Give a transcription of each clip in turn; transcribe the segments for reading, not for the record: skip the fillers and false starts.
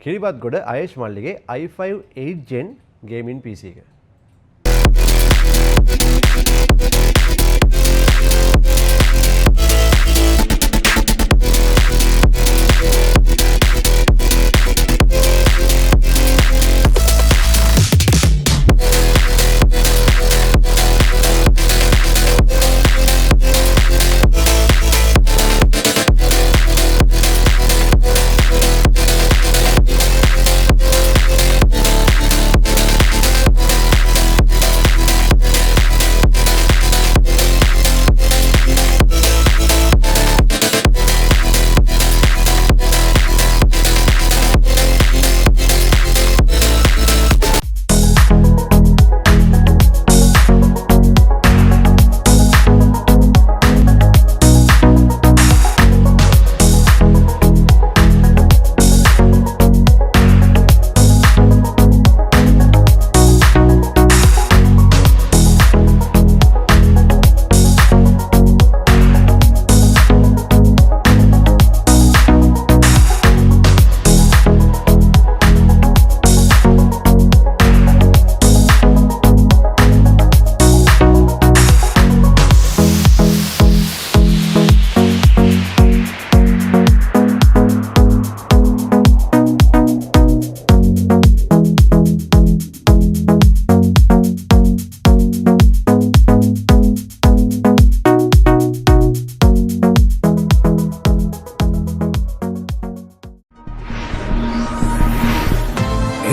කිරිබත්ගොඩ අයේෂ් මල්ලිගේ i5 8 Gen gaming PC එක.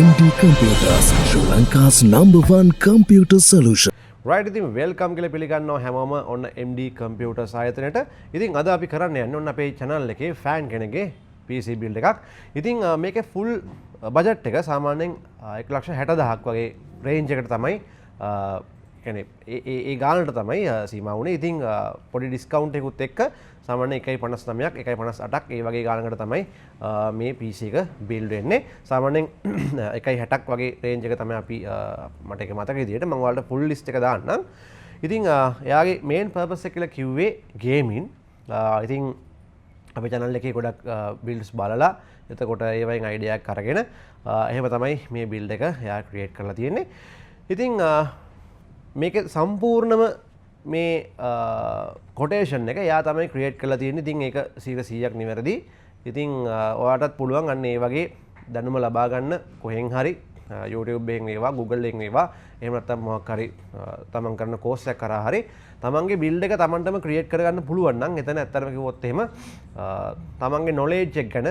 MD Computers, Sri Lanka's #1 computer solution. right ඉතින් welcome කියලා පිළිගන්නවා හැමෝම ඔන්න MD කම්පියුටර්ස් ආයතනයට. ඉතින් අද අපි කරන්න යන්නේ ඔන්න අපේ channel එකේ ෆෑන් කෙනෙක්ගේ PC build එකක්. ඉතින් මේකේ full budget එක සාමාන්‍යයෙන් 1,60,000ක් වගේ range එකට තමයි කියන්නේ ඒ ගානට තමයි සීමා වුණේ. ඉතින් පොඩි discount එකකුත් එක්ක සාමාන්‍ය 1.59ක් 1.58ක් ඒ වගේ ගානකට තමයි මේ PC එක build වෙන්නේ. සාමාන්‍යයෙන් 1.60ක් වගේ range එක තමයි අපි මට ඒක මතක විදියට මම ඔයාලට full list එක දාන්නම්. ඉතින් එයාගේ main purpose එක කියලා කිව්වේ gaming. ඉතින් අපේ channel එකේ ගොඩක් builds බලලා එතකොට ඒවයින් idea එකක් අරගෙන එහෙම තමයි මේ build එක එයා create කරලා තියෙන්නේ. ඉතින් මේක සම්පූර්ණම මේ කොටේෂන් එක එයා තමයි ක්‍රියේට් කරලා තියෙන්නේ. ඉතින් ඒක 100%ක් නිවැරදි. ඉතින් ඔයාටත් පුළුවන් අන්න ඒ වගේ දැනුම ලබා ගන්න කොහෙන් හරි YouTube එකෙන් වේවා Google එකෙන් වේවා එහෙම නැත්නම් මොකක් හරි තමන් කරන කෝස් එකක් කරා හරි තමන්ගේ බිල්ඩ් එක තමන්ටම ක්‍රියේට් කරගන්න පුළුවන් නම් එතන ඇත්තටම කිව්වොත් එහෙම තමන්ගේ knowledge එක ගැන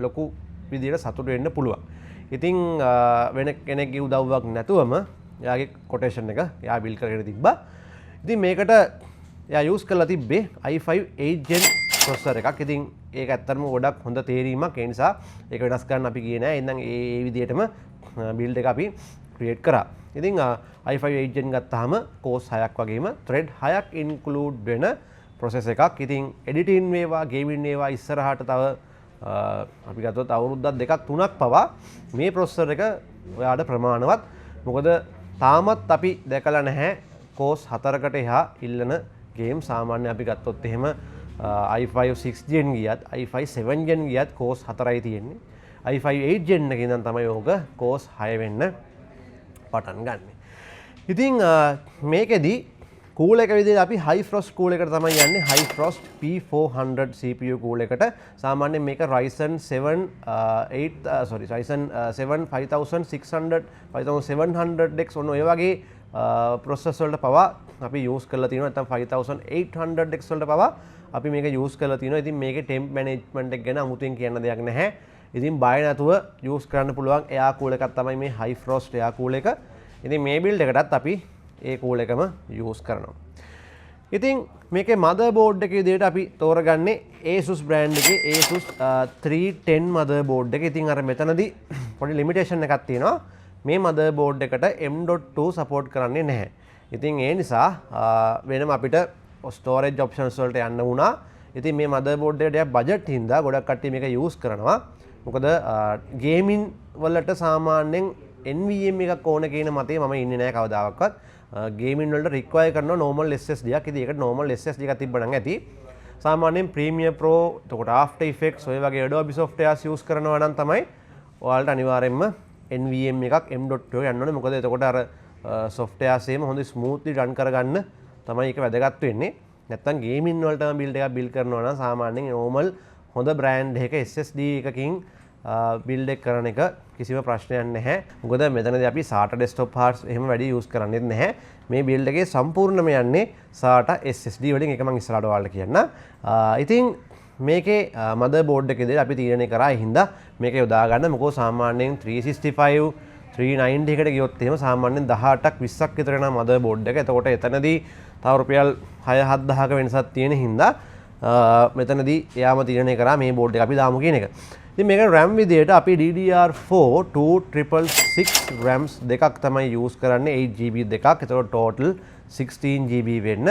ලොකු විදියට සතුටු වෙන්න පුළුවන්. ඉතින් වෙන කෙනෙක්ගේ උදව්වක් නැතුවම එයාගේ කොටේෂන් එක එයා බිල්ඩ් කරගෙන තිබ්බා. ඉතින් මේකට එයා යූස් කරලා තිබ්බේ i5 8 Gen processor එකක්. ඉතින් ඒක ඇත්තටම ගොඩක් හොඳ තේරීමක්. ඒ නිසා ඒක වෙනස් කරන්න අපි ගියේ නෑ. එහෙනම් ඒ විදිහටම බිල්ඩ් එක අපි ක්‍රියේට් කරා. ඉතින් i5 8 Gen ගත්තාම කෝස් 6ක් වගේම thread 6ක් include වෙන process එකක්. ඉතින් editing වේවා gaming වේවා ඉස්සරහට තව අපි ගත්තොත් අවුරුද්දක් දෙකක් තුනක් පවා මේ processor එක ඔයාලට ප්‍රමාණවත්. මොකද තාමත් අපි දැකලා නැහැ කෝස් 4කට එහා ඉල්ලන ගේම්. සාමාන්‍ය අපි ගත්තොත් එහෙම i5 6 Gen ගියත් i5 7 Gen ගියත් කෝස් 4යි තියෙන්නේ. i5 8 Gen එකේ ඉඳන් තමයි ඕක කෝස් 6 වෙන්න පටන් ගන්න. ඉතින් මේකෙදි කූල් එක විදිහට අපි high frost කූල් එකට තමයි යන්නේ. high frost P400 CPU cool එකට. සාමාන්‍යයෙන් මේක Ryzen 7 5600 5700X ඔන්න ඔය වගේ processor වලට පවා අපි use කරලා තියෙනවා. නැත්නම් 5800X වලට පවා අපි මේක use කරලා තියෙනවා. ඉතින් මේකේ temp management එක ගැන අමුතුවෙන් කියන්න දෙයක් නැහැ. ඉතින් බය නැතුව use කරන්න පුළුවන් air cool එකක් තමයි මේ high frost air cool එක. ඉතින් මේ build එකටත් අපි ඒ cool එකම use කරනවා. ඉතින් මේකේ motherboard එකේ විදිහට අපි තෝරගන්නේ Asus brand එකේ Asus 310 motherboard එක. ඉතින් අර මෙතනදී පොඩි limitation එකක් තියෙනවා. මේ motherboard එකට M.2 support කරන්නේ නැහැ. ඉතින් ඒ නිසා වෙනම අපිට storage options වලට යන්න වුණා. ඉතින් මේ motherboard එකට ටිකක් budget හින්දා ගොඩක් කට්ටිය මේක use කරනවා. මොකද gaming වලට සාමාන්‍යයෙන් NVMe එකක් ඕන කියන මතේ මම ඉන්නේ නැහැ කවදාවත්. gaming වලට require කරන normal SSD එකක්. ඉතින් ඒකට normal SSD එකක් තිබ්බනම් ඇති. සාමාන්‍යයෙන් Premiere Pro, එතකොට After Effects ඔය වගේ Adobe softwares use කරනවා නම් තමයි ඔයාලට අනිවාර්යෙන්ම NVMe එකක් M.2 යන්න ඕනේ. මොකද එතකොට අර software සේම හොඳ smoothly run කරගන්න තමයි ඒක වැදගත් වෙන්නේ. නැත්තම් ගේමින් වලටම build එකක් build කරනවා නම් සාමාන්‍යයෙන් normal හොඳ brand එකක SSD එකකින් build එක කරන එක කිසිම ප්‍රශ්නයක් නැහැ. මොකද මෙතනදී අපි SATA desktop parts එහෙම වැඩි use කරන්නේ නැහැ. මේ build එකේ සම්පූර්ණම යන්නේ SATA SSD වලින්. ඒක මම ඉස්සරහට ඔයාලට කියන්න. ඉතින් මේකේ motherboard එකේදී අපි තීරණය කරා හින්දා මේක යොදා ගන්න. මොකද සාමාන්‍යයෙන් 365 390 එකට ගියොත් එහෙම සාමාන්‍යයෙන් 18ක් 20ක් විතර යන motherboard එක. එතකොට එතනදී තව රුපියල් 6-7000ක වෙනසක් තියෙන හින්දා මෙතනදී එයාම තීරණය කරා මේ board එක අපි දාමු කියන එක. ඉතින් මේක RAM විදියට අපි DDR4 2666 RAMs දෙකක් තමයි use කරන්නේ 8GB දෙකක්. එතකොට total 16GB වෙන්න.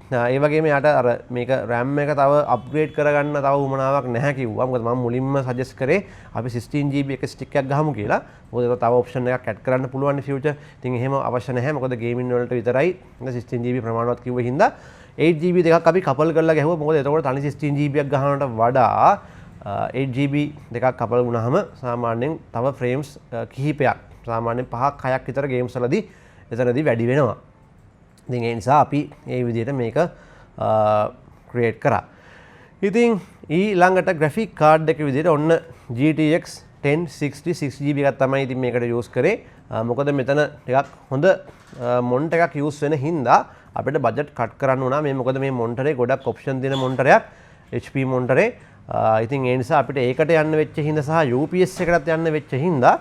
ඒ වගේම යාට අර මේක RAM එක තව අප්ග්‍රේඩ් කරගන්න තව උවමනාවක් නැහැ කිව්වා. මොකද මම මුලින්ම සජෙස්ට් කරේ අපි 16GB එක ස්ටික් එකක් ගහමු කියලා. මොකද ඒක තව ඔප්ෂන් එකක් ඇඩ් කරන්න පුළුවන් ෆියුචර්. ඉතින් එහෙම අවශ්‍ය නැහැ. මොකද ගේමින් වලට විතරයි 16GB ප්‍රමාණවත් කිව්ව හින්දා 8GB දෙකක් අපි කපල් කරලා ගැහුවා. මොකද එතකොට තනි 16GB එකක් ගහනවට වඩා 8GB දෙකක් කපල් වුණාම සාමාන්‍යයෙන් තව ෆ්‍රේම්ස් කිහිපයක් සාමාන්‍යයෙන් 5ක් 6ක් විතර ගේම්ස් වලදී එතනදී වැඩි වෙනවා. ඉතින් ඒ නිසා අපි මේ විදිහට මේක ක්‍රියේට් කරා. ඉතින් ඊළඟට graphic card එක විදිහට ඔන්න GTX 1066GB එකක් තමයි ඉතින් මේකට use කරේ. මොකද මෙතන ටිකක් හොඳ මොනිටර් එකක් use වෙන හින්දා අපිට බජට් කට් කරන්න වුණා. මේ මොකද මේ මොනිටරේ ගොඩක් ඔප්ෂන් තියෙන මොනිටරයක් HP මොනිටරේ. ඉතින් ඒ නිසා අපිට ඒකට යන්න වෙච්ච හින්දා සහ UPS එකටත් යන්න වෙච්ච හින්දා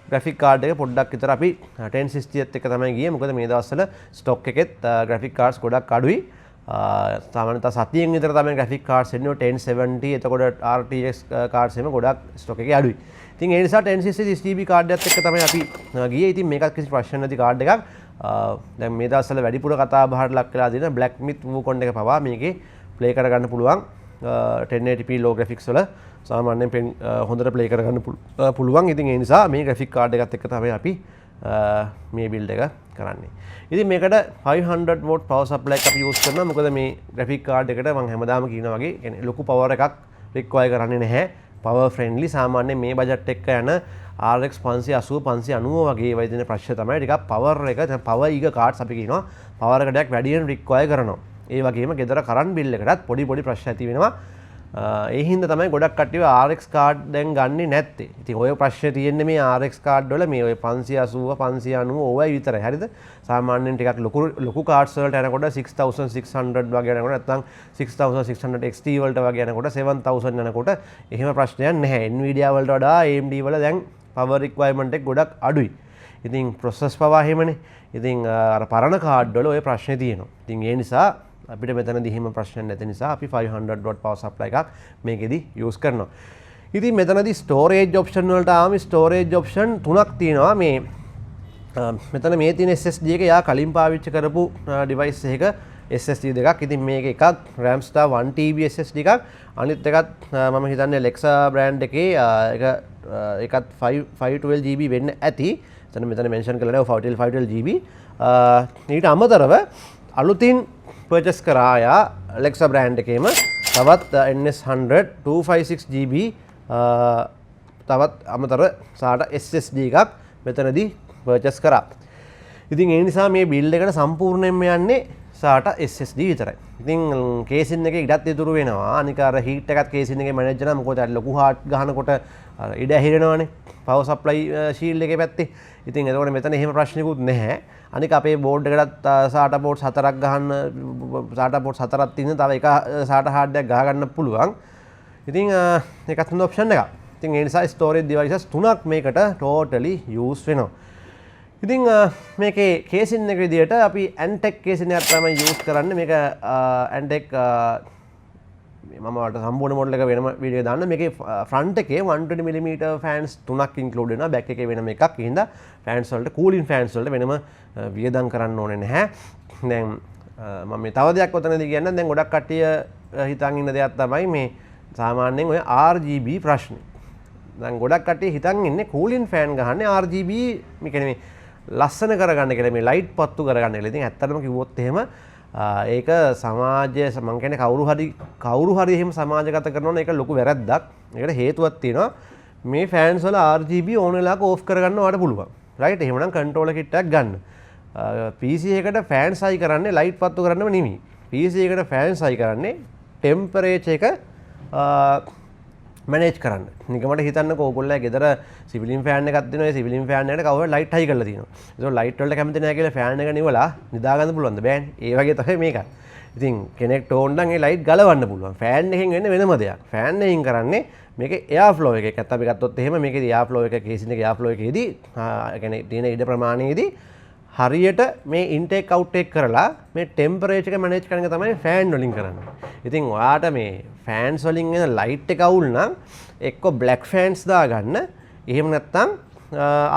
graphic card එක පොඩ්ඩක් විතර අපි 1060ත් එක තමයි ගියේ. මොකද මේ දවස්වල ස්ටොක් එකෙත් graphic cards ගොඩක් අඩුයි. සාමාන්‍යයෙන් සතියෙන් විතර තමයි graphic cards එන්නේ 1070. එතකොට RTX cards එම ගොඩක් ස්ටොක් එකේ අඩුයි. ඉතින් ඒ නිසා 1060 GB card එකත් එක්ක තමයි අපි ගියේ. ඉතින් මේකත් කිසි ප්‍රශ්න නැති card එකක්. දැන් මේ දවස්වල වැඩිපුර කතා බහට ලක් වෙලා තියෙන Black Myth Wukong එක පවා මේකේ play කරගන්න පුළුවන්. 1080p low graphics වල සාමාන්‍යයෙන් හොඳට ප්ලේ කරගන්න පුළුවන්. ඉතින් ඒ නිසා මේ graphic card එකත් එක්ක තමයි අපි මේ build එක කරන්නේ. ඉතින් මේකට 500 watt power supply එකක් අපි use කරනවා. මොකද මේ graphic card එකට මම හැමදාම කියනවා වගේ කියන්නේ ලොකු power එකක් require කරන්නේ නැහැ. power friendly සාමාන්‍යයෙන් මේ budget එක යන RX 580 590 වගේ ඒවා ඉදින ප්‍රශ්න තමයි ටිකක් power එක power eager cards අපි කියනවා power එක ටිකක් වැඩියෙන් require කරනවා. ඒ වගේම ගෙදර කරන්ට් බිල් එකටත් පොඩි ප්‍රශ්න ඇති වෙනවා. ඒ හින්දා තමයි ගොඩක් කට්ටිය RX කාඩ් දැන් ගන්නේ නැත්තේ. ඉතින් ඔය ප්‍රශ්නේ තියෙන්නේ මේ RX කාඩ් වල මේ ඔය 580 590 ඕවයි විතරයි. හරිද? සාමාන්‍යයෙන් ටිකක් ලොකු කාඩ්ස් වලට යනකොට 6600 වගේ යනකොට නැත්නම් 6600 XT වලට වගේ යනකොට 7000 යනකොට එහෙම ප්‍රශ්නයක් නැහැ. Nvidia වලට වඩා AMD වල දැන් power requirement එක ගොඩක් අඩුයි. ඉතින් process power එහෙමනේ. ඉතින් අර පරණ කාඩ් වල ඔය ප්‍රශ්නේ තියෙනවා. ඉතින් ඒ නිසා අපිට මෙතනදී එහෙම ප්‍රශ්න නැති නිසා අපි 500 watt power supply එකක් මේකෙදි use කරනවා. ඉතින් මෙතනදී storage option වලට ආවම storage option තුනක් තියෙනවා. මේ මෙතන මේ තියෙන SSD එක යා කලින් පාවිච්චි කරපු device එකක SSD දෙකක්. ඉතින් මේක එකක් RAM star 1TB SSD එකක්. අනිත් එකත් මම හිතන්නේ Alexa brand එකේ එකත් 512GB වෙන්න ඇති. මෙතන mention කරලා 512GB. ඊට අමතරව අලුතින් purchase කරා යා Alexa brand එකේම තවත් NS100 256GB තවත් අමතර SATA SSD එකක් මෙතනදී purchase කරා. ඉතින් ඒ නිසා මේ build එකට සම්පූර්ණයෙන්ම යන්නේ SATA SSD විතරයි. ඉතින් කේසින් එකේ ඉඩත් ඉතුරු වෙනවා. අනික අර heat එකත් කේසින් එකේ manage කරනවා. මොකද අර ලොකු hard ගහනකොට අර ඉඩ ඇහිරෙනවානේ. power supply shield එකේ පැත්තේ. ඉතින් එතකොට මෙතන එහෙම ප්‍රශ්නකුත් නැහැ. අනික අපේ බෝඩ් එකටත් SATA port 4ක් ගහන්න SATA port 4ක් තියෙන තව එක SATA hard එකක් ගහ ගන්න පුළුවන්. ඉතින් ඒකත් හොඳ ඔප්ෂන් එකක්. ඉතින් ඒ නිසා storage devices තුනක් මේකට totally use වෙනවා. ඉතින් මේකේ කේසින් එක විදියට අපි Antec කේසින් එකක් තමයි use කරන්නේ. මේක Antec මම ඔයාලට සම්පූර්ණ මොඩල් එක වෙනම වීඩියෝ දාන්න. මේකේ ෆ්‍රන්ට් එකේ 120mm ෆෑන්ස් තුනක් ඉන්ක්ලූඩ් වෙනවා. බෑක් එකේ වෙනම එකක්. ඒ හින්දා ෆෑන්ස් වලට කූලින් ෆෑන්ස් වලට වෙනම වියදම් කරන්න ඕනේ නැහැ. දැන් මම මේ තව දෙයක් ඔතනදී කියන්න. දැන් ගොඩක් කට්ටිය හිතන් ඉන්න දෙයක් තමයි මේ සාමාන්‍යයෙන් ඔය RGB ප්‍රශ්නේ. දැන් ගොඩක් කට්ටිය හිතන් ඉන්නේ කූලින් ෆෑන් ගහන්නේ RGB මේ කියන්නේ මේ ලස්සන කරගන්න කියලා මේ ලයිට් පත්තු කරගන්න කියලා. ඉතින් ඇත්තටම කිව්වොත් එහෙම ඒක සමාජය මං කියන්නේ කවුරු හරි එහෙම සමාජගත කරනවා නම් ඒක ලොකු වැරද්දක්. ඒකට හේතුවක් තියෙනවා. මේ ෆෑන්ස් වල RGB ඕන වෙලාවක ඕෆ් කරගන්න ඔයාලට පුළුවන්. රයිට් එහෙමනම් කන්ට්‍රෝලර් කිට් එකක් ගන්න. PC එකට ෆෑන්ස් හයි කරන්නේ ලයිට් පත්තු කරන්නම නෙමෙයි. PC එකට ෆෑන්ස් හයි කරන්නේ ටෙම්පරේචර් එක මැනේජ් කරන්න. නිකමට හිතන්නකෝ ඕගොල්ලෝ ගෙදර සිවිලින් ෆෑන් එකක් දෙනවා. ඒ සිවිලින් ෆෑන් එකට කවුරු ලයිට් හයි කරලා තියෙනවා. ඒක ලයිට් වලට කැමති නැහැ කියලා ෆෑන් එක නිවලා නිදා ගන්න පුළුවන්ද? බෑනේ. ඒ වගේ තමයි මේක. ඉතින් කෙනෙක්ට ඕන නම් ඒ ලයිට් ගලවන්න පුළුවන්. ෆෑන් එකෙන් වෙන්නේ වෙනම දෙයක්. ෆෑන් එකෙන් කරන්නේ මේකේ එයාර් ෆ්ලෝ එකක්. අපි ගත්තොත් එහෙම මේකේ එයාර් ෆ්ලෝ එක කේසින් එකේ එයාර් ෆ්ලෝ එකේදී ඒ කියන්නේ තියෙන ඉඩ ප්‍රමාණයේදී හරියට මේ ඉන්ටේක් අවුට්ටේක් කරලා මේ ටෙම්පරේචර් එක මැනේජ් කරන එක තමයි ෆෑන් වලින් කරන්නේ. ඉතින් ඔයාට මේ ෆෑන්ස් වලින් එන ලයිට් එක අවුල් නම් එක්ක බ්ලැක් ෆෑන්ස් දාගන්න. එහෙම නැත්නම්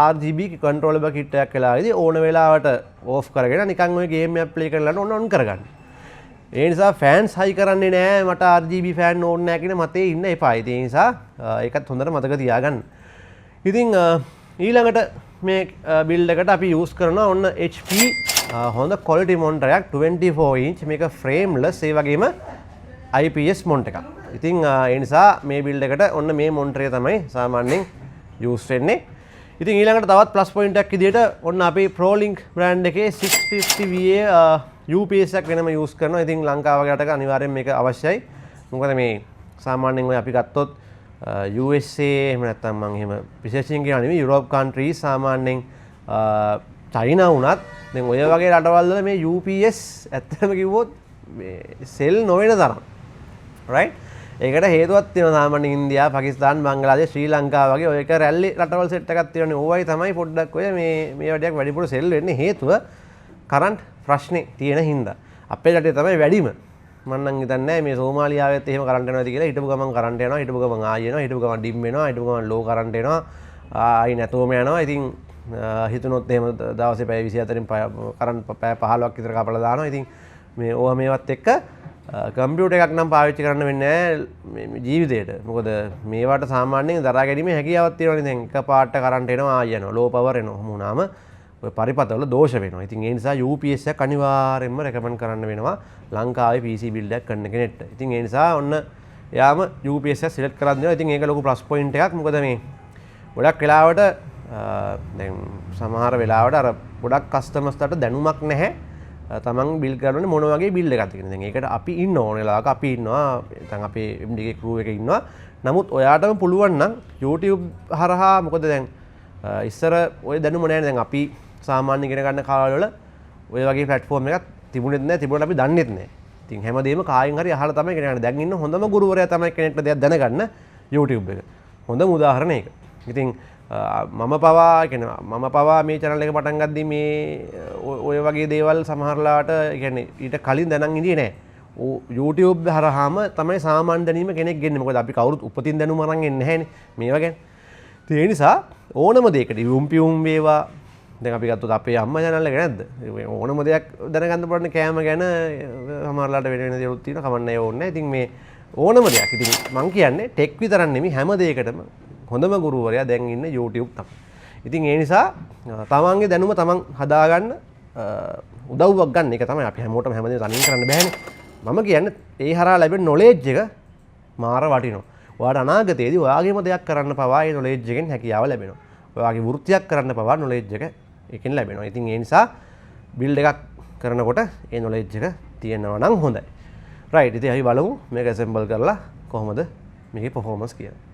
RGB කන්ට්‍රෝලබල් කිට් එකක් වෙලාවේදී ඕන වෙලාවට ඕෆ් කරගෙන නිකන් ඔය ගේම් එකක් ප්ලේ කරලා ඔන් කරගන්න. ඒ නිසා ෆෑන්ස් හයි කරන්නේ නෑ මට RGB ෆෑන් ඕනේ නෑ කියන මතේ ඉන්න එපා. ඒ නිසා ඒකත් හොඳට මතක තියාගන්න. ඉතින් ඊළඟට මේ බිල්ඩ් එකට අපි යූස් කරනවා ඔන්න HP හොඳ quality monitor එකක් 24 inch මේක frameless ඒ වගේම IPS monitor එකක්. ඉතින් ඒ නිසා මේ බිල්ඩ් එකට ඔන්න මේ monitor එක තමයි සාමාන්‍යයෙන් යූස් වෙන්නේ. ඉතින් ඊළඟට තවත් ප්ලස් පොයින්ට් එකක් විදියට ඔන්න අපි ProLink brand එකේ 650VA UPS එකක් වෙනම යූස් කරනවා. ඉතින් ලංකාව වගේ රටක අනිවාර්යෙන් මේක අවශ්‍යයි. මොකද මේ සාමාන්‍යයෙන් ඔය අපි ගත්තොත් USA එහෙම නැත්නම් මම එහෙම විශේෂයෙන් කියනවා නෙමෙයි යුරෝප් කන්ට්‍රීස් සාමාන්‍යයෙන් චයිනා වුණත් දැන් ඔය වගේ රටවල් වල මේ UPS ඇත්තටම කිව්වොත් මේ සෙල් නොවන තරම්. රයිට්? ඒකට හේතුවක් තියෙනවා සාමාන්‍යයෙන් ඉන්දියා, පාකිස්තාන්, බංග්ලාදේශ, ශ්‍රී ලංකාව වගේ ඔය එක රැලි රටවල් සෙට් එකක් තියෙනනේ. ඕවයි තමයි පොඩ්ඩක් ඔය මේ වැඩියක් වැඩිපුර සෙල් වෙන්නේ හේතුව කරන්ට් ප්‍රශ්නේ තියෙන හින්දා. අපේ රටේ තමයි වැඩිම. මම නම් හිතන්නේ මේ සෝමාලියාවෙත් එහෙම කරන්ට් යනවාද කියලා. හිටපු ගමන් කරන්ට් යනවා, හිටපු ගමන් ආයෙ යනවා, හිටපු ගමන් ඩිම් වෙනවා, හිටපු ගමන් ලෝ කරන්ට් එනවා. ආයි නැතුවම යනවා. ඉතින් හිතුනොත් එහෙම දවසේ පැය 24න් කරන්ට් පැය 15ක් විතර කපලා දානවා. ඉතින් මේ ඕවා මේවත් එක්ක කම්පියුටර් එකක් නම් පාවිච්චි කරන්න වෙන්නේ නැහැ මේ ජීවිතේට. මොකද මේවට සාමාන්‍යයෙන් දරා ගැනීමේ හැකියාවක් තියෙනවානේ. දැන් එකපාරට කරන්ට් එනවා ආයෙ යනවා, ලෝ පවර් එනවා. වුණාම ඔය පරිපතවල දෝෂ වෙනවා. ඉතින් ඒ නිසා UPS එක අනිවාර්යයෙන්ම රෙකමන්ඩ් කරන්න වෙනවා ලංකාවේ PC බිල්ඩ් එකක් කරන කෙනෙක්ට. ඉතින් ඒ නිසා ඔන්න යාම UPS එක සිලෙක්ට් කරන් දෙනවා. ඉතින් ඒක ලොකු ප්ලස් පොයින්ට් එකක්. මොකද මේ ගොඩක් වෙලාවට දැන් සමහර වෙලාවට අර ගොඩක් කස්ටමර්ස්ලාට දැනුමක් නැහැ. තමන් බිල් කරන්නේ මොන වගේ බිල් එකක්ද කියන. දැන් ඒකට අපි ඉන්න ඕන වෙලාවක අපි ඉන්නවා. දැන් අපේ MD එකේ crew එකේ ඉන්නවා. නමුත් ඔයාටම පුළුවන් නම් YouTube හරහා මොකද දැන් ඉස්සර ඔය දැනුම නැහැ. දැන් අපි සාමාන්‍ය ඉගෙන ගන්න කාලවල ඔය වගේ platform එකක් තිබුණෙත් නැහැ. තිබුණාට අපි දන්නෙත් නැහැ. ඉතින් හැමදේම කායින් හරි අහලා තමයි ඉගෙන ගන්න. දැන් ඉන්න හොඳම ගුරුවරයා තමයි කෙනෙක්ට දෙයක් දැනගන්න YouTube එක. හොඳම උදාහරණ ඒක. ඉතින් මම පවා මේ channel එක පටන් ගද්දී මේ ඔය වගේ දේවල් සමහරලාට කියන්නේ ඊට කලින් දැනන් ඉඳියේ නැහැ. YouTube හරහාම තමයි සාමාන්‍ය දැනීම කෙනෙක් ගෙන්නේ. මොකද අපි කවුරුත් උපතින් දැනුම අරන් එන්නේ නැහැනේ මේවා ගැන. ඒ නිසා ඕනම දෙයකට යුම්පියුම් වේවා. දැන් අපි ගත්තොත් අපේ අම්මා channel එක නැද්ද? ඕනම දෙයක් දැනගන්න පුළුවන් කෑම ගැන සමහරලාට වෙන දේවලුත් තියෙනවා. කමන්නේ ඕනේ නැහැ. ඉතින් මේ ඕනම දෙයක්. ඉතින් මං කියන්නේ ටෙක් විතරක් නෙමෙයි හැම දෙයකටම හොඳම ගුරුවරයා දැන් ඉන්න YouTube තමයි. ඉතින් ඒ නිසා තමන්ගේ දැනුම තමන් හදාගන්න උදව්වක් ගන්න එක තමයි අපි හැමෝටම හැමදේම තනියෙන් කරන්න බෑනේ. මම කියන්නේ ඒ හරහා ලැබෙන knowledge එක මාර වටිනවා. ඔයාට අනාගතයේදී ඔයාගේම දෙයක් කරන්න පවා ඒ knowledge එකෙන් හැකියාව ලැබෙනවා. ඔයාගේ වෘත්තියක් කරන්න පවා knowledge එක එකෙන් ලැබෙනවා. ඉතින් ඒ නිසා build එකක් කරනකොට ඒ knowledge එක තියෙනවා නම් හොඳයි. right. ඉතින් අපි බලමු මේක assemble කරලා කොහොමද මේකේ performance කියලා.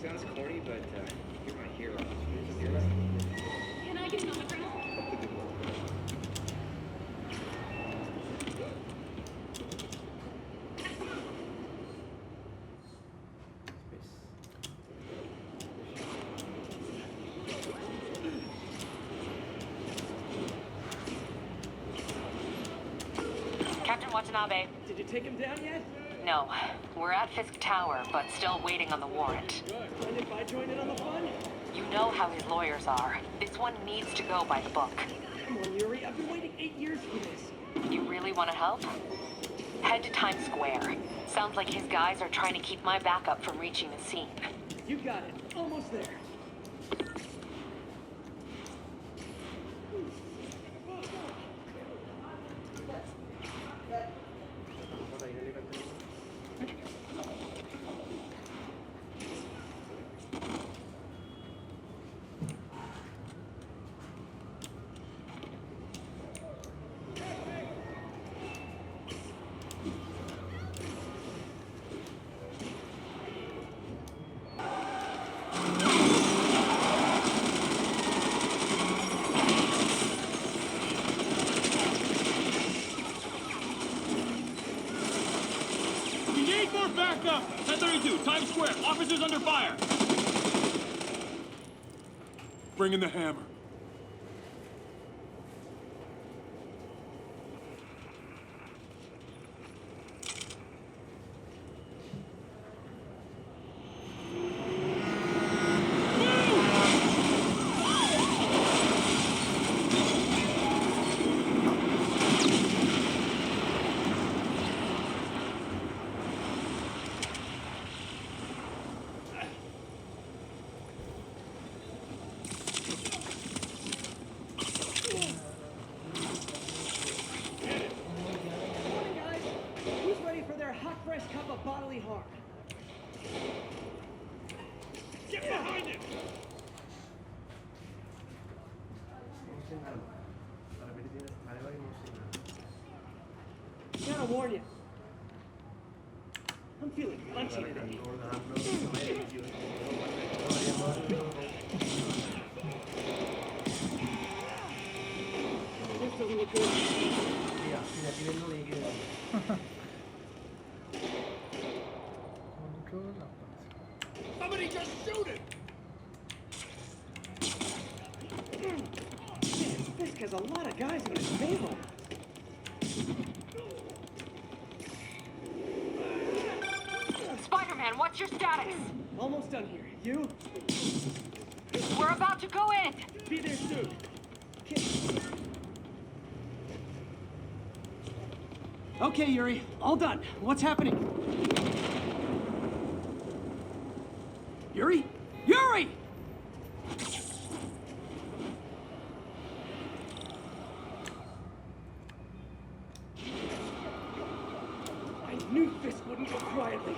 Sounds corny, but you're my hero. Can I get an autograph? Captain Watanabe. Did you take him down yet? No. We're at Fisk Tower, but still waiting on the warrant. Good. Mind if I join in on the fun? You know how his lawyers are. This one needs to go by the book. Come on, Yuri. I've been waiting 8 years for this. You really want to help? Head to Times Square. Sounds like his guys are trying to keep my backup from reaching the scene. You got it. Almost there. Backup! 1032, Times Square. Officers under fire. Bring in the hammer. Cup of bodily harm. Get behind it! Gotta warn you. I'm feeling punchy today. This doesn't look good. Somebody just shoot it! Fisk has a lot of guys on his payroll. Spider-Man, what's your status? Almost done here. You? We're about to go in. Be there soon. Okay, Yuri. All done. What's happening? Yuri? Yuri! I knew Fisk wouldn't go quietly.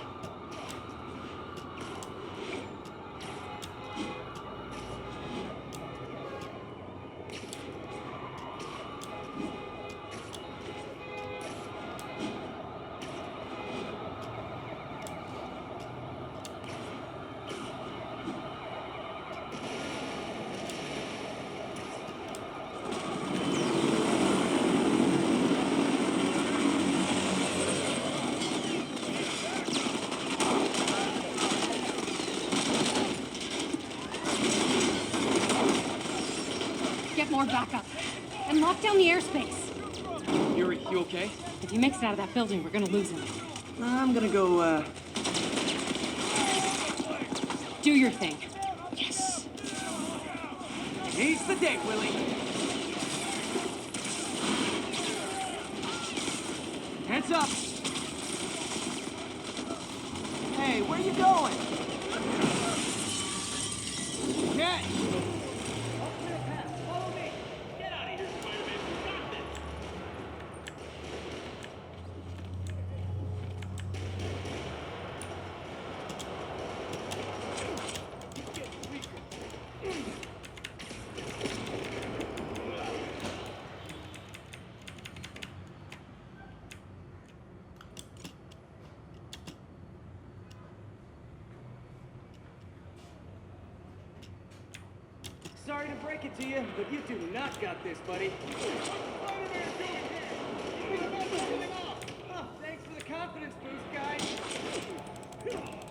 more backup. And lock down the airspace. Yuri, you okay? If he makes it out of that building, we're gonna lose him. I'm gonna go, Do your thing. Yes! Seize the day, Willie! Heads up! Hey, where you going? Get! Sorry to break it to you, but you do not got this, buddy. Oh, thanks for the confidence boost, guys.